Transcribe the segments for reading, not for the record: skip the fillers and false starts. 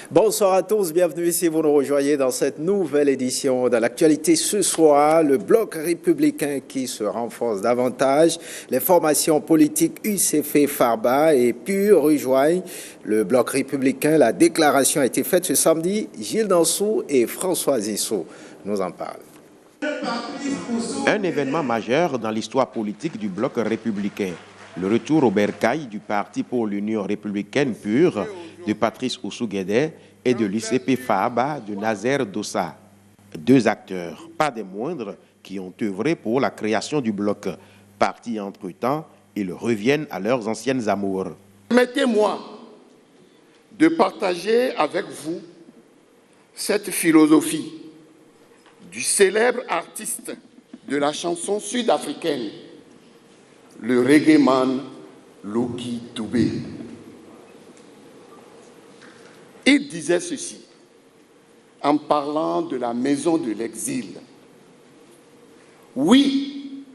Bonsoir à tous, bienvenue si vous nous rejoignez dans cette nouvelle édition de l'actualité ce soir. Le bloc républicain qui se renforce davantage. Les formations politiques UCF, Farba et PUR rejoignent le bloc républicain. La déclaration a été faite ce samedi. Gilles Dansou et François Zissou nous en parlent. Un événement majeur dans l'histoire politique du bloc républicain. Le retour au bercail du Parti pour l'Union républicaine PUR de Patrice Oussou-Guédé et de l'ICP Farba de Nazer Dossa. Deux acteurs, pas des moindres, qui ont œuvré pour la création du bloc. Partis entre-temps, ils reviennent à leurs anciennes amours. Permettez-moi de partager avec vous cette philosophie du célèbre artiste de la chanson sud-africaine, le reggaeman Lucky Dubé. Il disait ceci en parlant de la maison de l'exil. Oui,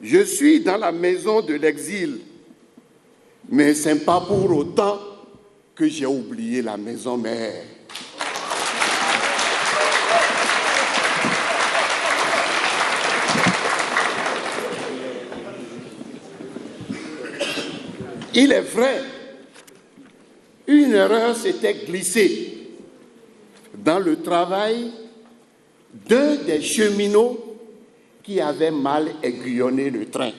je suis dans la maison de l'exil, mais ce n'est pas pour autant que j'ai oublié la maison mère. Il est vrai, une erreur s'était glissée dans le travail d'un des cheminots qui avait mal aiguillonné le train.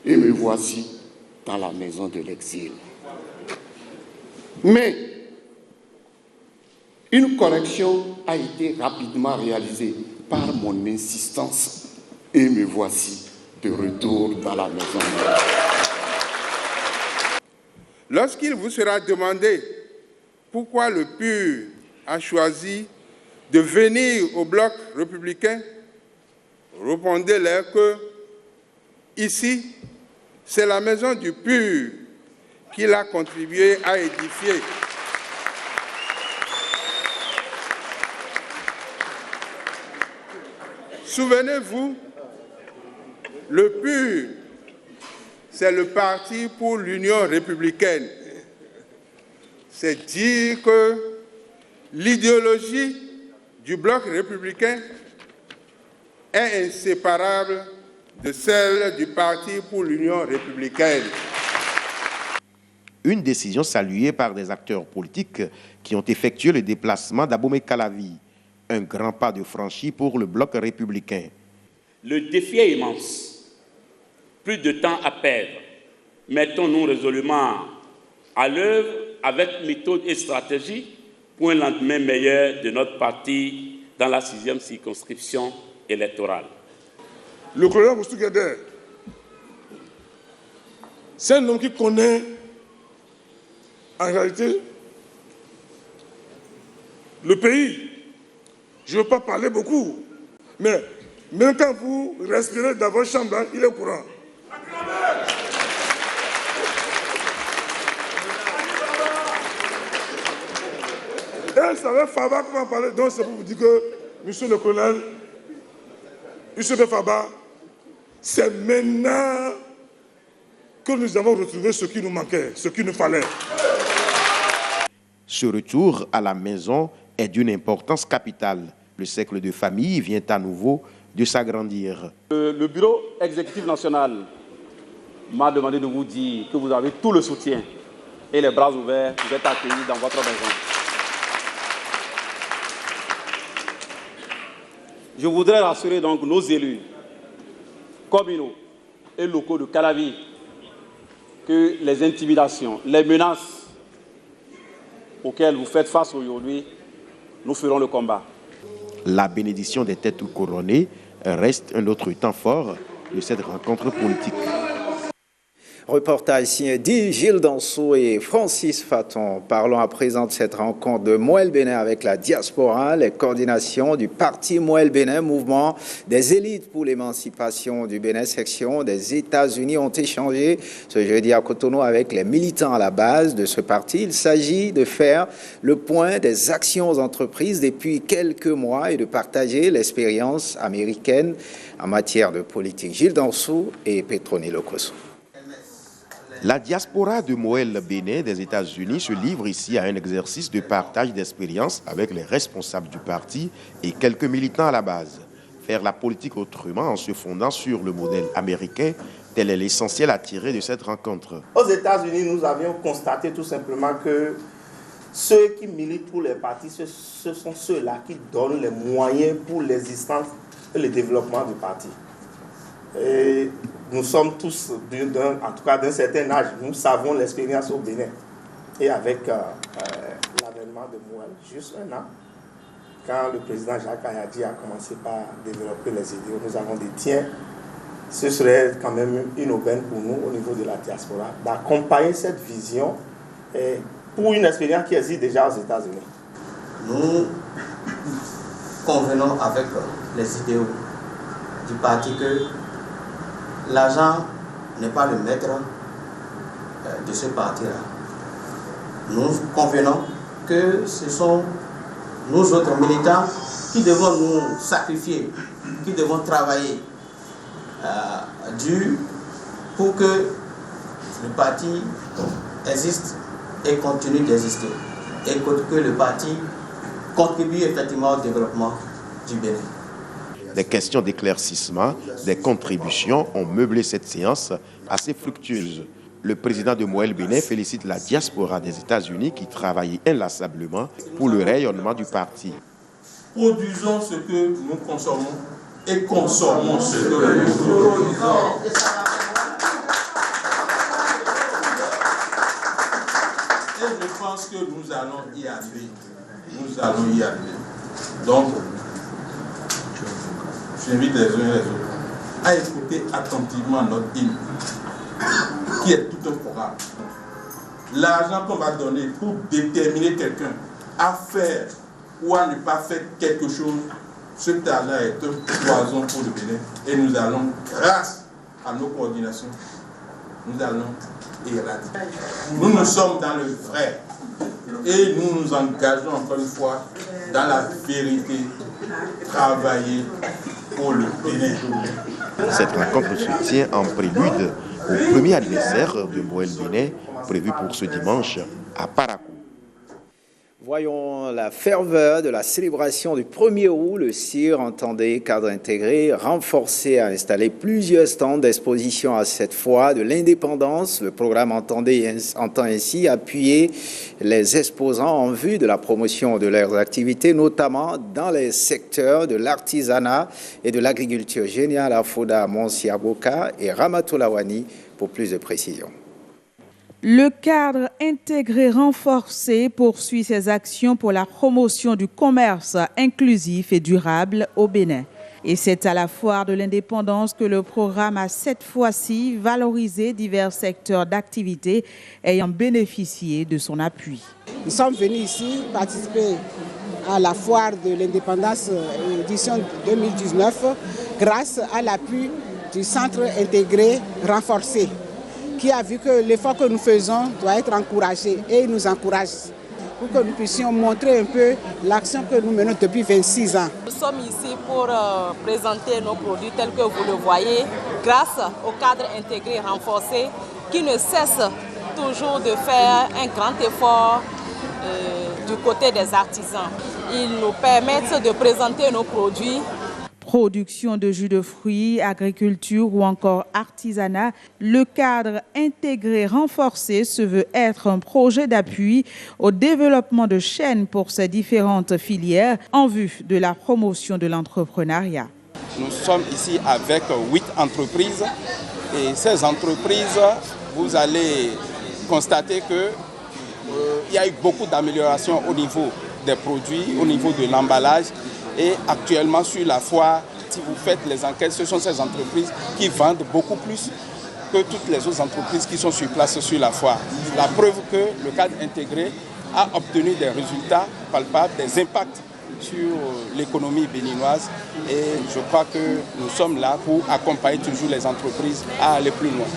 Et me voici dans la maison de l'exil. Mais une correction a été rapidement réalisée par mon insistance. Et me voici de retour dans la maison. Lorsqu'il vous sera demandé pourquoi le PUR a choisi de venir au bloc républicain, répondez-leur que ici, c'est la maison du PUR qu'il a contribué à édifier. Souvenez-vous, le PUR, c'est le Parti pour l'Union républicaine. C'est dire que l'idéologie du bloc républicain est inséparable de celle du Parti pour l'Union républicaine. Une décision saluée par des acteurs politiques qui ont effectué le déplacement d'Abomey Calavi. Un grand pas de franchi pour le bloc républicain. Le défi est immense. Plus de temps à perdre. Mettons-nous résolument à l'œuvre avec méthode et stratégie pour un lendemain meilleur de notre parti dans la 6e circonscription électorale. Le colonel Oussou-Guédé, c'est un homme qui connaît en réalité le pays. Je ne veux pas parler beaucoup, mais même quand vous respirez dans votre chambre, il est au courant. Et ça va Farba qui va parler, donc c'est pour vous dire que, monsieur le colonel, monsieur Farba, c'est maintenant que nous avons retrouvé ce qui nous manquait, ce qu'il nous fallait. Ce retour à la maison est d'une importance capitale. Le cercle de famille vient à nouveau de s'agrandir. Le bureau exécutif national m'a demandé de vous dire que vous avez tout le soutien et les bras ouverts, vous êtes accueillis dans votre maison. Je voudrais rassurer donc nos élus, communaux et locaux de Calavi, que les intimidations, les menaces auxquelles vous faites face aujourd'hui, nous ferons le combat. La bénédiction des têtes couronnées reste un autre temps fort de cette rencontre politique. Reportage signé Gilles Dansou et Francis Faton. Parlons à présent de cette rencontre de Mouel Bénin avec la diaspora, les coordinations du parti Mouel Bénin, mouvement des élites pour l'émancipation du Bénin, section des États-Unis, ont échangé ce jeudi à Cotonou avec les militants à la base de ce parti. Il s'agit de faire le point des actions entreprises depuis quelques mois et de partager l'expérience américaine en matière de politique. Gilles Dansou et Petroni Lokoso. La diaspora de Moël Bénin des États-Unis se livre ici à un exercice de partage d'expérience avec les responsables du parti et quelques militants à la base. Faire la politique autrement en se fondant sur le modèle américain, tel est l'essentiel à tirer de cette rencontre. Aux États-Unis, nous avions constaté tout simplement que ceux qui militent pour les partis, ce sont ceux-là qui donnent les moyens pour l'existence et le développement du parti. Et nous sommes tous, en tout cas d'un certain âge, nous savons l'expérience au Bénin. Et avec l'avènement de Moël, juste un an, quand le président Jacques Ayadji a commencé par développer les idéaux, nous avons dit, tiens, ce serait quand même une aubaine pour nous au niveau de la diaspora d'accompagner cette vision pour une expérience qui existe déjà aux États-Unis. Nous convenons avec les idéaux du parti que l'argent n'est pas le maître de ce parti-là. Nous convenons que ce sont nous autres militants qui devons nous sacrifier, qui devons travailler dur pour que le parti existe et continue d'exister et que le parti contribue effectivement au développement du Bénin. Des questions d'éclaircissement, des contributions ont meublé cette séance assez fructueuse. Le président de Moël Bénin félicite la diaspora des États-Unis qui travaille inlassablement pour le rayonnement du parti. Produisons ce que nous consommons et consommons ce que nous produisons. Et je pense que nous allons y arriver. Nous allons y arriver. Donc, j'invite les uns et les autres à écouter attentivement notre hymne, qui est tout un programme. L'argent qu'on va donner pour déterminer quelqu'un à faire ou à ne pas faire quelque chose, cet argent est un poison pour le Bénin. Et nous allons, grâce à nos coordinations, nous allons éradiquer. Nous sommes dans le vrai et nous nous engageons encore une fois dans la vérité, travailler pour le Bénin. Cette rencontre se tient en prélude au premier anniversaire de Moël Bénin, prévu pour ce dimanche à Parakou. Voyons la ferveur de la célébration du 1er août. Le CIR entendait, cadre intégré, renforcer à installer plusieurs stands d'exposition à cette fois de l'indépendance. Le programme entend ainsi appuyer les exposants en vue de la promotion de leurs activités, notamment dans les secteurs de l'artisanat et de l'agriculture. Génial Afoda Monsiaboka et Ramatolawani pour plus de précisions. Le cadre intégré renforcé poursuit ses actions pour la promotion du commerce inclusif et durable au Bénin. Et c'est à la foire de l'indépendance que le programme a cette fois-ci valorisé divers secteurs d'activité ayant bénéficié de son appui. Nous sommes venus ici participer à la foire de l'indépendance édition 2019 grâce à l'appui du centre intégré renforcé, qui a vu que l'effort que nous faisons doit être encouragé et il nous encourage pour que nous puissions montrer un peu l'action que nous menons depuis 26 ans. Nous sommes ici pour présenter nos produits tels que vous le voyez, grâce au cadre intégré renforcé qui ne cesse toujours de faire un grand effort du côté des artisans. Ils nous permettent de présenter nos produits. Production de jus de fruits, agriculture ou encore artisanat, le cadre intégré renforcé se veut être un projet d'appui au développement de chaînes pour ces différentes filières en vue de la promotion de l'entrepreneuriat. Nous sommes ici avec 8 entreprises et ces entreprises, vous allez constater qu'il y a eu beaucoup d'améliorations au niveau des produits, au niveau de l'emballage. Et actuellement sur la foire, si vous faites les enquêtes, ce sont ces entreprises qui vendent beaucoup plus que toutes les autres entreprises qui sont sur place sur la foire. La preuve que le cadre intégré a obtenu des résultats palpables, des impacts sur l'économie béninoise. Et je crois que nous sommes là pour accompagner toujours les entreprises à aller plus loin.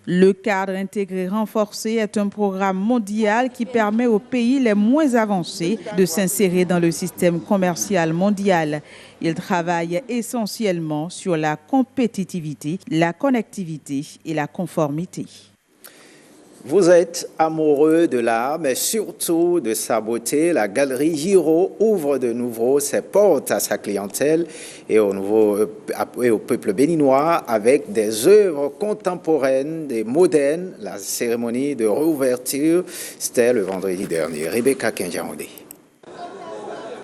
Le cadre intégré renforcé est un programme mondial qui permet aux pays les moins avancés de s'insérer dans le système commercial mondial. Il travaille essentiellement sur la compétitivité, la connectivité et la conformité. Vous êtes amoureux de l'art, mais surtout de sa beauté. La Galerie Giraud ouvre de nouveau ses portes à sa clientèle et au peuple béninois avec des œuvres contemporaines, des modernes. La cérémonie de réouverture, c'était le vendredi dernier. Rebecca Kenjaondé.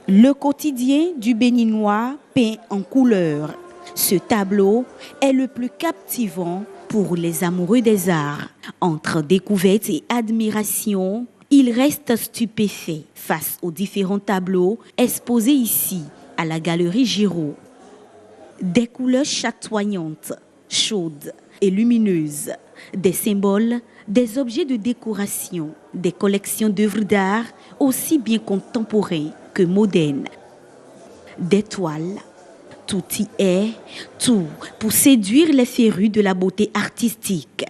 Le quotidien du Béninois peint en couleur. Ce tableau est le plus captivant pour les amoureux des arts. Entre découverte et admiration, ils restent stupéfaits face aux différents tableaux exposés ici, à la Galerie Giraud. Des couleurs chatoyantes, chaudes et lumineuses, des symboles, des objets de décoration, des collections d'œuvres d'art aussi bien contemporains que modernes. Des toiles. Tout y est, tout pour séduire les férus de la beauté artistique.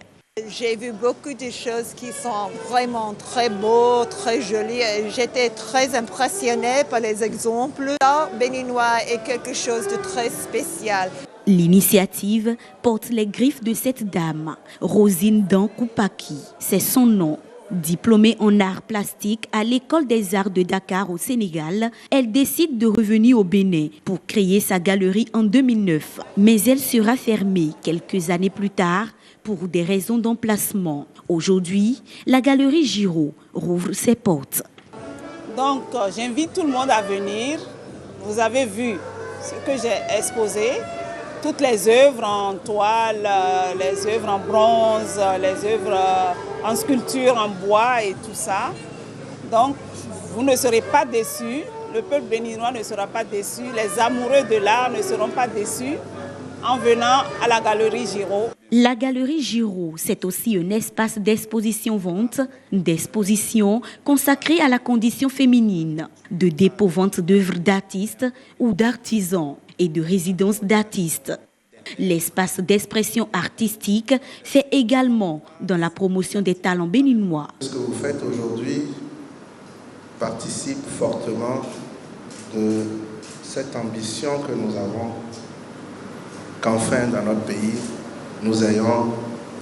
J'ai vu beaucoup de choses qui sont vraiment très beaux, très jolies. J'étais très impressionnée par les exemples. L'art béninois est quelque chose de très spécial. L'initiative porte les griffes de cette dame, Rosine Dankoupaki. C'est son nom. Diplômée en arts plastiques à l'École des Arts de Dakar au Sénégal, elle décide de revenir au Bénin pour créer sa galerie en 2009. Mais elle sera fermée quelques années plus tard pour des raisons d'emplacement. Aujourd'hui, la Galerie Giraud rouvre ses portes. Donc, j'invite tout le monde à venir. Vous avez vu ce que j'ai exposé. Toutes les œuvres en toile, les œuvres en bronze, les œuvres en sculpture, en bois et tout ça. Donc, vous ne serez pas déçus, le peuple béninois ne sera pas déçu, les amoureux de l'art ne seront pas déçus en venant à la Galerie Giraud. La Galerie Giraud, c'est aussi un espace d'exposition-vente, d'exposition consacré à la condition féminine, de dépôt-vente d'œuvres d'artistes ou d'artisans et de résidence d'artistes. L'espace d'expression artistique fait également dans la promotion des talents béninois. Ce que vous faites aujourd'hui participe fortement de cette ambition que nous avons qu'enfin dans notre pays, nous ayons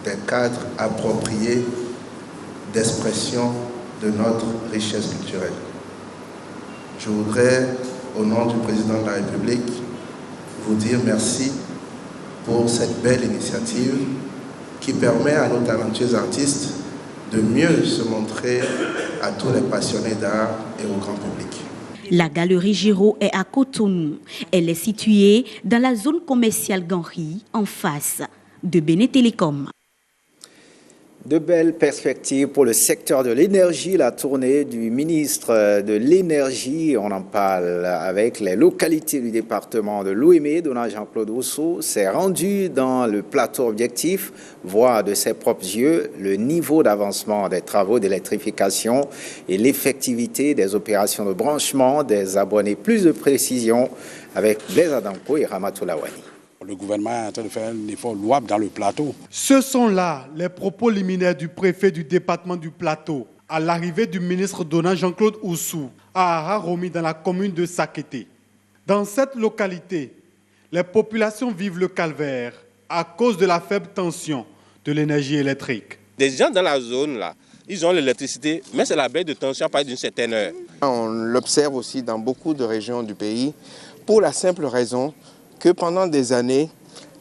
des cadres appropriés d'expression de notre richesse culturelle. Je voudrais, au nom du président de la République, vous dire merci pour cette belle initiative qui permet à nos talentueux artistes de mieux se montrer à tous les passionnés d'art et au grand public. La Galerie Giraud est à Cotonou. Elle est située dans la zone commerciale Ganri, en face de Bénin Télécom. De belles perspectives pour le secteur de l'énergie. La tournée du ministre de l'Énergie, on en parle avec les localités du département de l'Ouémé, dont Jean-Claude Rousseau s'est rendu dans le plateau objectif, voir de ses propres yeux le niveau d'avancement des travaux d'électrification et l'effectivité des opérations de branchement des abonnés. Plus de précision avec Blaise Adamko et Ramatou Lawani. Le gouvernement est en train de faire un effort louable dans le plateau. Ce sont là les propos liminaires du préfet du département du Plateau à l'arrivée du ministre donnant Jean-Claude Oussou à Araromi dans la commune de Sakété. Dans cette localité, les populations vivent le calvaire à cause de la faible tension de l'énergie électrique. Des gens dans la zone là, ils ont l'électricité, mais c'est la baisse de tension à partir d'une certaine heure. On l'observe aussi dans beaucoup de régions du pays pour la simple raison que pendant des années,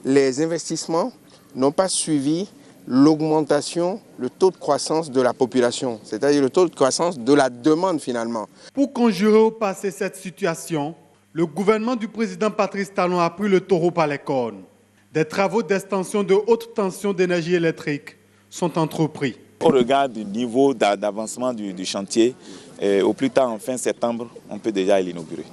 les investissements n'ont pas suivi l'augmentation, le taux de croissance de la population, c'est-à-dire le taux de croissance de la demande finalement. Pour conjurer au passé cette situation, le gouvernement du président Patrice Talon a pris le taureau par les cornes. Des travaux d'extension de haute tension d'énergie électrique sont entrepris. Au regard du niveau d'avancement du chantier, au plus tard en fin septembre, on peut déjà l'inaugurer.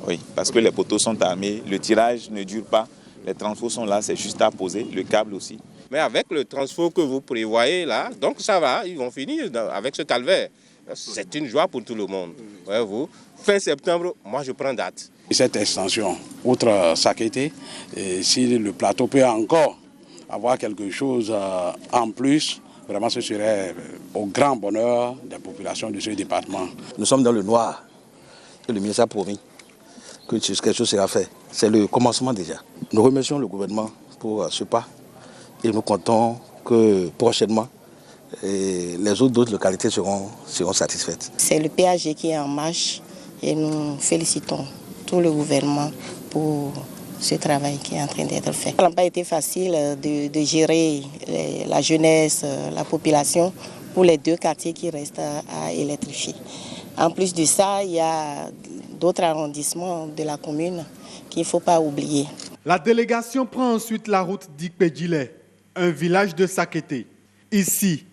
Oui, parce que les poteaux sont armés, le tirage ne dure pas, les transfos sont là, c'est juste à poser, le câble aussi. Mais avec le transfo que vous prévoyez là, donc ça va, ils vont finir avec ce calvaire. C'est une joie pour tout le monde. Voyez-vous, fin septembre, moi je prends date. Cette extension, outre Sakété, si le plateau peut encore avoir quelque chose en plus, vraiment ce serait au grand bonheur des populations de ce département. Nous sommes dans le noir, que le ministre a promis que quelque chose sera fait. C'est le commencement déjà. Nous remercions le gouvernement pour ce pas et nous comptons que prochainement, et les autres localités seront satisfaites. C'est le PAG qui est en marche et nous félicitons tout le gouvernement pour ce travail qui est en train d'être fait. Ça n'a pas été facile de gérer la jeunesse, la population pour les 2 quartiers qui restent à électrifier. En plus de ça, il y a d'autres arrondissements de la commune qu'il ne faut pas oublier. La délégation prend ensuite la route d'Ikpedjile, un village de Sakété. Ici,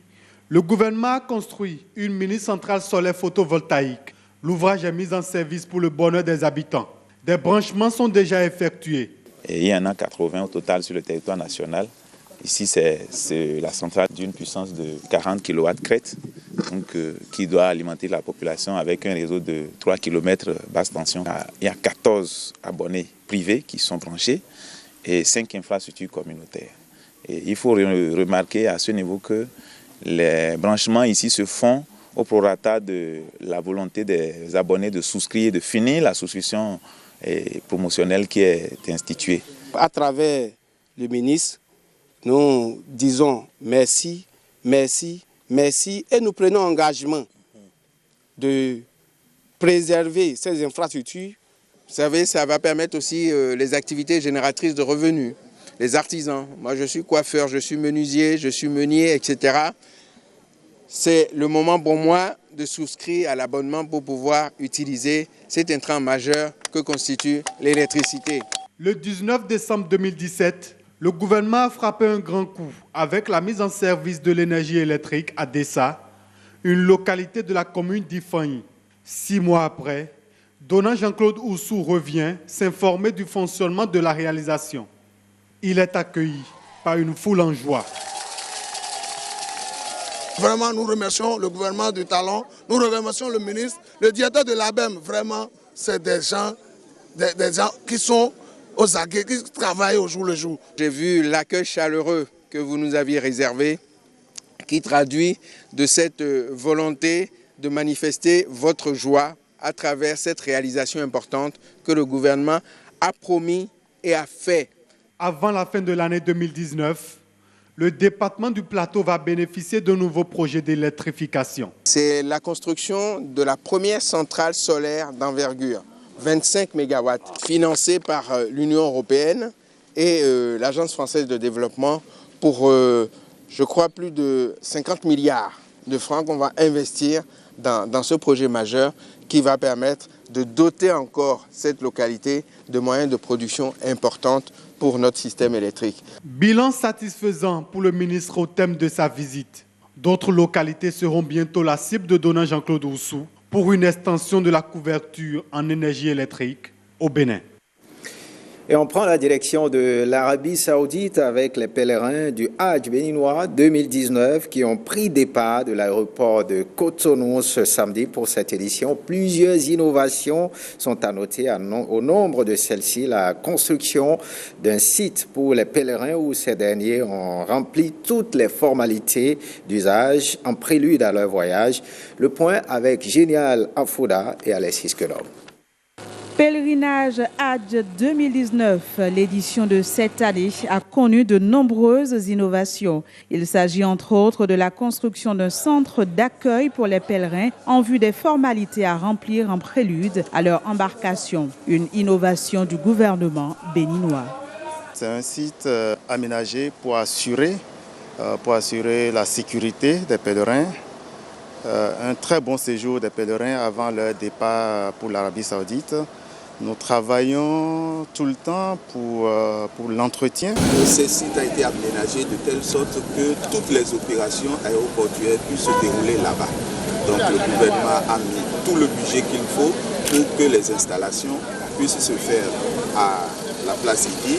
le gouvernement a construit une mini-centrale solaire photovoltaïque. L'ouvrage est mis en service pour le bonheur des habitants. Des branchements sont déjà effectués. Et il y en a 80 au total sur le territoire national. Ici, c'est la centrale d'une puissance de 40 kW crête, donc, qui doit alimenter la population avec un réseau de 3 km basse tension. Il y a 14 abonnés privés qui sont branchés et 5 infrastructures communautaires. Et il faut remarquer à ce niveau que les branchements ici se font au prorata de la volonté des abonnés de souscrire, de finir la souscription promotionnelle qui est instituée. À travers le ministre, nous disons merci, merci, merci et nous prenons engagement de préserver ces infrastructures. Vous savez, ça va permettre aussi les activités génératrices de revenus, les artisans. Moi, je suis coiffeur, je suis menuisier, je suis meunier, etc. C'est le moment pour moi de souscrire à l'abonnement pour pouvoir utiliser cet intrant majeur que constitue l'électricité. Le 19 décembre 2017, le gouvernement a frappé un grand coup avec la mise en service de l'énergie électrique à Dessa, une localité de la commune d'Ifani. 6 mois après, Dona Jean-Claude Oussou revient s'informer du fonctionnement de la réalisation. Il est accueilli par une foule en joie. Vraiment, nous remercions le gouvernement du Talon, nous remercions le ministre, le directeur de l'ABEM. Vraiment, c'est des gens qui sont aux aguets, qui travaillent au jour le jour. J'ai vu l'accueil chaleureux que vous nous aviez réservé, qui traduit de cette volonté de manifester votre joie à travers cette réalisation importante que le gouvernement a promis et a fait. Avant la fin de l'année 2019, le département du Plateau va bénéficier de nouveaux projets d'électrification. C'est la construction de la première centrale solaire d'envergure, 25 MW, financée par l'Union européenne et l'Agence française de développement pour, je crois, plus de 50 milliards de francs qu'on va investir dans ce projet majeur qui va permettre de doter encore cette localité de moyens de production importantes pour notre système électrique. Bilan satisfaisant pour le ministre au thème de sa visite. D'autres localités seront bientôt la cible de Dona Jean-Claude Oussou pour une extension de la couverture en énergie électrique au Bénin. Et on prend la direction de l'Arabie Saoudite avec les pèlerins du Hajj béninois 2019 qui ont pris départ de l'aéroport de Cotonou ce samedi pour cette édition. Plusieurs innovations sont à noter. Au nombre de celles-ci, la construction d'un site pour les pèlerins où ces derniers ont rempli toutes les formalités d'usage en prélude à leur voyage. Le point avec Génial Afouda et Alexis Kedom. Pèlerinage Hajj 2019, l'édition de cette année a connu de nombreuses innovations. Il s'agit entre autres de la construction d'un centre d'accueil pour les pèlerins en vue des formalités à remplir en prélude à leur embarcation. Une innovation du gouvernement béninois. C'est un site aménagé pour assurer la sécurité des pèlerins, un très bon séjour des pèlerins avant leur départ pour l'Arabie Saoudite. Nous travaillons tout le temps pour l'entretien. Ce site a été aménagé de telle sorte que toutes les opérations aéroportuaires puissent se dérouler là-bas. Donc le gouvernement a mis tout le budget qu'il faut pour que les installations puissent se faire à la place Idi.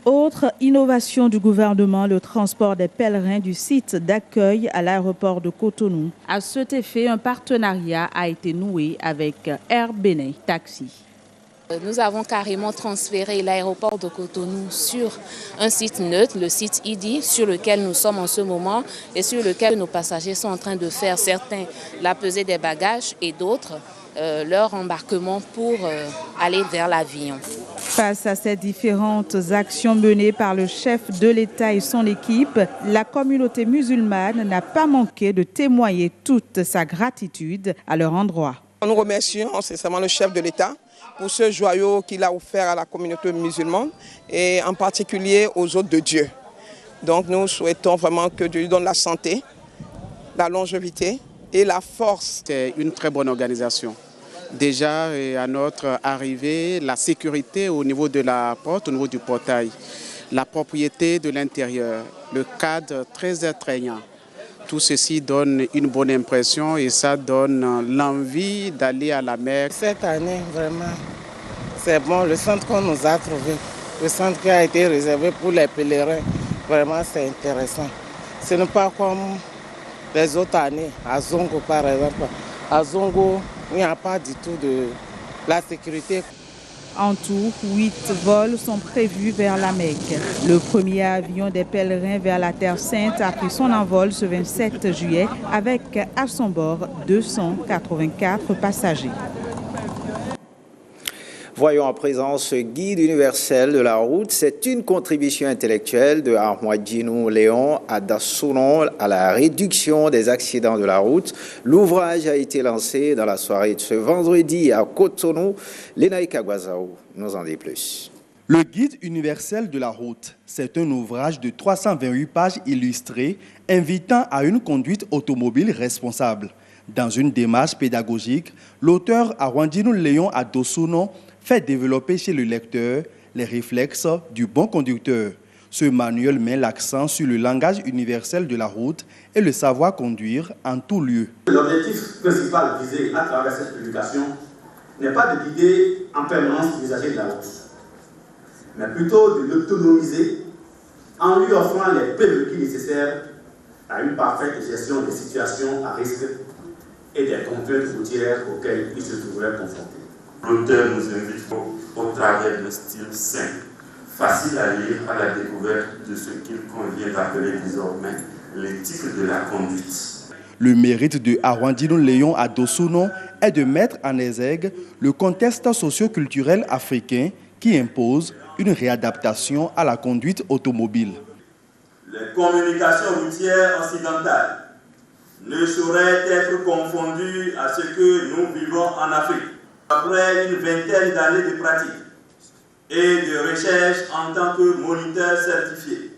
Autre innovation du gouvernement, le transport des pèlerins du site d'accueil à l'aéroport de Cotonou. À cet effet, un partenariat a été noué avec Air Bénin Taxi. Nous avons carrément transféré l'aéroport de Cotonou sur un site neutre, le site Idi, sur lequel nous sommes en ce moment et sur lequel nos passagers sont en train de faire certains la pesée des bagages et d'autres leur embarquement pour aller vers l'avion. Face à ces différentes actions menées par le chef de l'État et son équipe, la communauté musulmane n'a pas manqué de témoigner toute sa gratitude à leur endroit. Nous remercions sincèrement le chef de l'État pour ce joyau qu'il a offert à la communauté musulmane et en particulier aux hôtes de Dieu. Donc nous souhaitons vraiment que Dieu lui donne la santé, la longévité et la force. C'est une très bonne organisation. Déjà, à notre arrivée, la sécurité au niveau de la porte, au niveau du portail, la propriété de l'intérieur, le cadre très attrayant. Tout ceci donne une bonne impression et ça donne l'envie d'aller à la Mecque. Cette année, vraiment, c'est bon, le centre qu'on nous a trouvé, le centre qui a été réservé pour les pèlerins, vraiment c'est intéressant. Ce n'est pas comme les autres années, à Zongo par exemple. À Zongo, il n'y a pas du tout de la sécurité. En tout, 8 vols sont prévus vers la Mecque. Le premier avion des pèlerins vers la Terre Sainte a pris son envol ce 27 juillet avec à son bord 284 passagers. Voyons à présent ce guide universel de la route. C'est une contribution intellectuelle de Arwandjinou Léon Adasounon à la réduction des accidents de la route. L'ouvrage a été lancé dans la soirée de ce vendredi à Cotonou. Lénaï Kagwazaou nous en dit plus. Le guide universel de la route, c'est un ouvrage de 328 pages illustrées invitant à une conduite automobile responsable. Dans une démarche pédagogique, l'auteur Arwandjinou Léon Adasounon fait développer chez le lecteur les réflexes du bon conducteur. Ce manuel met l'accent sur le langage universel de la route et le savoir conduire en tout lieu. L'objectif principal visé à travers cette publication n'est pas de guider en permanence l'usager de la route, mais plutôt de l'autonomiser en lui offrant les prérequis nécessaires à une parfaite gestion des situations à risque et des contraintes routières auxquelles il se trouverait confronté. L'auteur nous invite au travers d'un style simple, facile à lire, à la découverte de ce qu'il convient d'appeler désormais l'éthique de la conduite. Le mérite de Arwandjinou Léon Adasounon est de mettre en exergue le contexte socio-culturel africain qui impose une réadaptation à la conduite automobile. Les communications routières occidentales ne sauraient être confondues à ce que nous vivons en Afrique. Après une vingtaine d'années de pratique et de recherche en tant que moniteur certifié,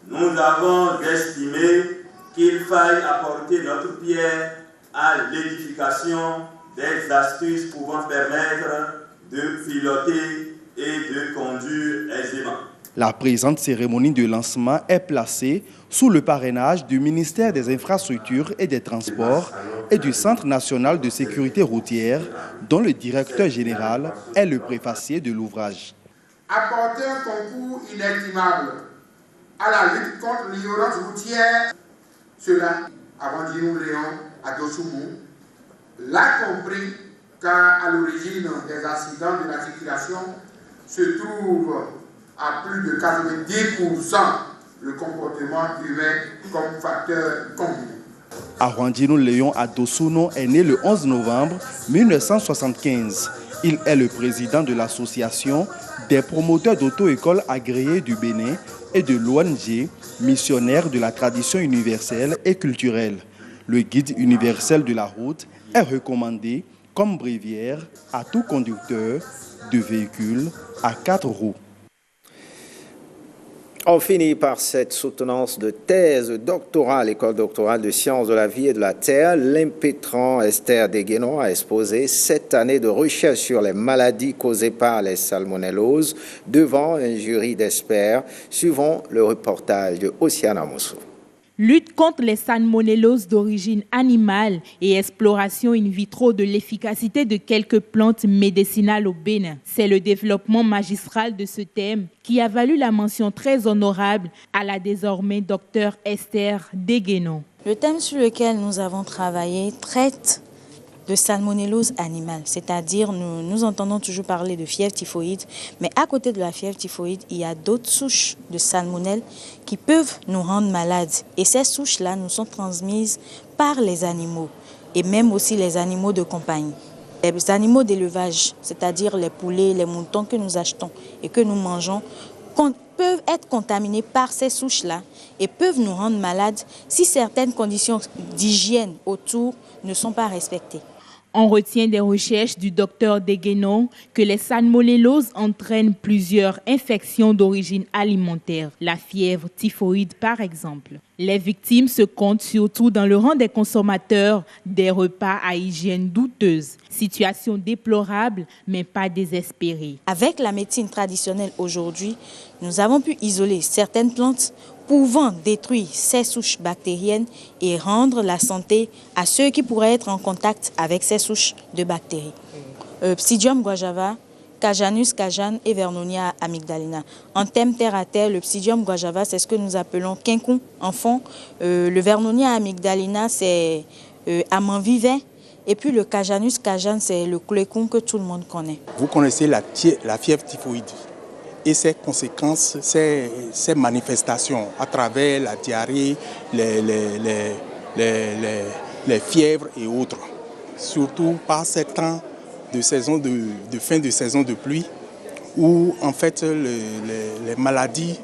nous avons estimé qu'il faille apporter notre pierre à l'édification des astuces pouvant permettre de piloter et de conduire aisément. La présente cérémonie de lancement est placée sous le parrainage du ministère des Infrastructures et des Transports et du Centre national de sécurité routière, dont le directeur général est le préfacier de l'ouvrage. Apporter un concours inestimable à la lutte contre l'ignorance routière, cela, Arwandjinou Léon Adasounon l'a compris, car à l'origine des accidents de la circulation se trouve à plus de 90% le comportement humain comme facteur combiné. Arwandjinou Léon Adasounon est né le 11 novembre 1975. Il est le président de l'association des promoteurs d'auto-écoles agréés du Bénin et de l'ONG Missionnaires de la tradition universelle et culturelle. Le guide universel de la route est recommandé comme bréviaire à tout conducteur de véhicule à 4 roues. On finit par cette soutenance de thèse doctorale, l'école doctorale de sciences de la vie et de la terre. L'impétrant Esther Deguénon a exposé 7 années de recherche sur les maladies causées par les salmonelloses devant un jury d'experts. Suivons le reportage de Oceana Moussou. Lutte contre les salmonelloses d'origine animale et exploration in vitro de l'efficacité de quelques plantes médicinales au Bénin. C'est le développement magistral de ce thème qui a valu la mention très honorable à la désormais docteure Esther Deguénon. Le thème sur lequel nous avons travaillé traite de salmonellose animale, c'est-à-dire nous entendons toujours parler de fièvre typhoïde, mais à côté de la fièvre typhoïde, il y a d'autres souches de salmonelle qui peuvent nous rendre malades. Et ces souches-là nous sont transmises par les animaux et même aussi les animaux de compagnie. Les animaux d'élevage, c'est-à-dire les poulets, les moutons que nous achetons et que nous mangeons, peuvent être contaminés par ces souches-là et peuvent nous rendre malades si certaines conditions d'hygiène autour ne sont pas respectées. On retient des recherches du docteur Deguenon que les salmonelloses entraînent plusieurs infections d'origine alimentaire, la fièvre typhoïde par exemple. Les victimes se comptent surtout dans le rang des consommateurs des repas à hygiène douteuse. Situation déplorable mais pas désespérée. Avec la médecine traditionnelle aujourd'hui, nous avons pu isoler certaines plantes pouvant détruire ces souches bactériennes et rendre la santé à ceux qui pourraient être en contact avec ces souches de bactéries. Psidium guajava, Cajanus cajan et Vernonia amygdalina. En thème terre à terre, le Psidium guajava, c'est ce que nous appelons quincun en fond. Le Vernonia amygdalina, c'est amant vivant. Et puis le Cajanus cajan, c'est le clécon que tout le monde connaît. Vous connaissez la fièvre typhoïde et ses conséquences, ses manifestations à travers la diarrhée, les fièvres et autres. Surtout par ces temps de saison de fin de saison de pluie où en fait les maladies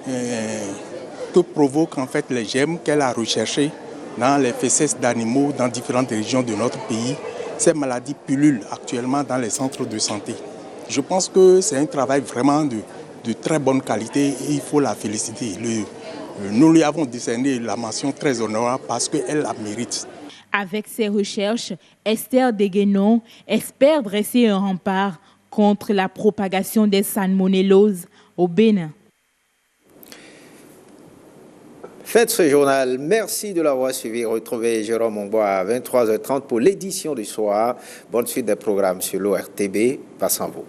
que provoquent en fait les germes qu'elle a recherchés dans les fesses d'animaux dans différentes régions de notre pays, ces maladies pullulent actuellement dans les centres de santé. Je pense que c'est un travail vraiment de très bonne qualité et il faut la féliciter. Nous lui avons décerné la mention très honorable parce qu'elle la mérite. Avec ses recherches, Esther Deguenon espère dresser un rempart contre la propagation des salmonelloses au Bénin. Faites ce journal. Merci de l'avoir suivi. Retrouvez Jérôme Ongboa à 23h30 pour l'édition du soir. Bonne suite des programmes sur l'ORTB. Passe en vous.